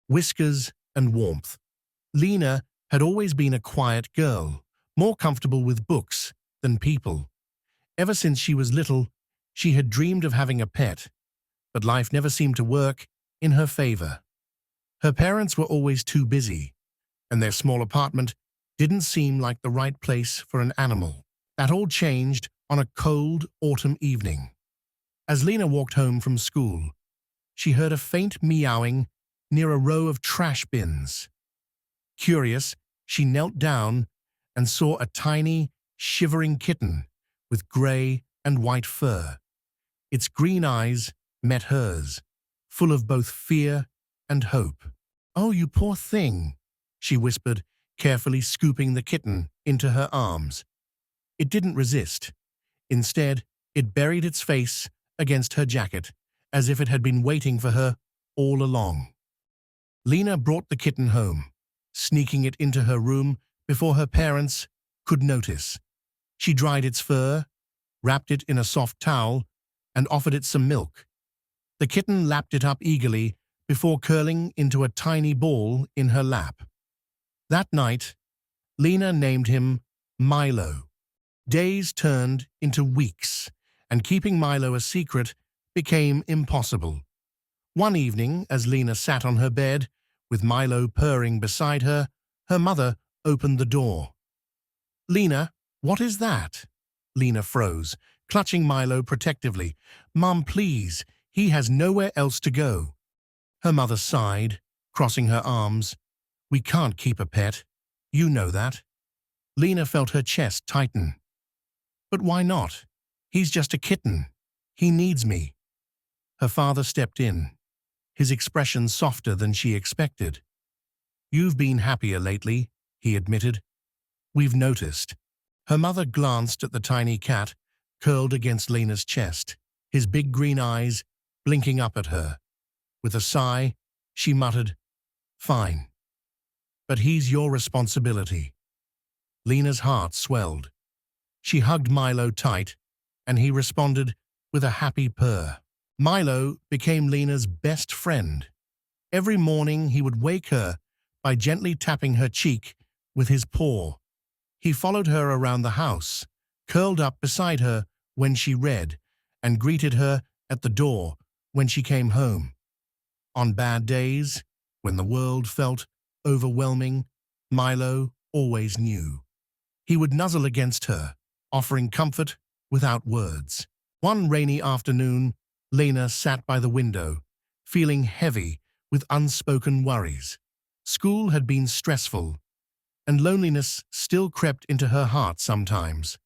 whiskers, and warmth. Lena had always been a quiet girl, more comfortable with books than people. Ever since she was little, she had dreamed of having a pet, but life never seemed to work in her favor. Her parents were always too busy, and their small apartment didn't seem like the right place for an animal. That all changed on a cold autumn evening. As Lena walked home from school, she heard a faint meowing near a row of trash bins. Curious, she knelt down and saw a tiny, shivering kitten with gray and white fur. Its green eyes met hers, full of both fear and hope. "Oh, you poor thing," she whispered, carefully scooping the kitten into her arms. It didn't resist. Instead, it buried its face against her jacket, as if it had been waiting for her all along. Lena brought the kitten home, sneaking it into her room before her parents could notice. She dried its fur, wrapped it in a soft towel, and offered it some milk. The kitten lapped it up eagerly before curling into a tiny ball in her lap. That night, Lena named him Milo. Days turned into weeks, and keeping Milo a secret became impossible. One evening, as Lena sat on her bed, with Milo purring beside her, her mother opened the door. "Lena, what is that?" Lena froze, clutching Milo protectively. "Mom, please, he has nowhere else to go." Her mother sighed, crossing her arms. "We can't keep a pet. You know that." Lena felt her chest tighten. "But why not? He's just a kitten. He needs me." Her father stepped in, his expression softer than she expected. "You've been happier lately," he admitted. "We've noticed." Her mother glanced at the tiny cat curled against Lena's chest, his big green eyes blinking up at her. With a sigh, she muttered, "Fine. But he's your responsibility." Lena's heart swelled. She hugged Milo tight, and he responded with a happy purr. Milo became Lena's best friend. Every morning he would wake her by gently tapping her cheek with his paw. He followed her around the house, curled up beside her when she read, and greeted her at the door when she came home. On bad days, when the world felt overwhelming, Milo always knew. He would nuzzle against her, offering comfort without words. One rainy afternoon, Lena sat by the window, feeling heavy with unspoken worries. School had been stressful, and loneliness still crept into her heart sometimes.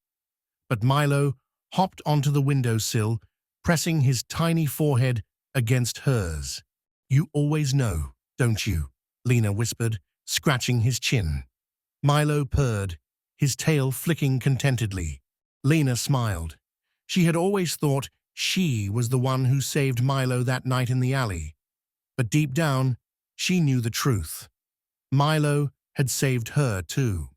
But Milo hopped onto the windowsill, pressing his tiny forehead against hers. "You always know, don't you?" Lena whispered, scratching his chin. Milo purred, his tail flicking contentedly. Lena smiled. She had always thought she was the one who saved Milo that night in the alley. But deep down, she knew the truth. Milo had saved her too.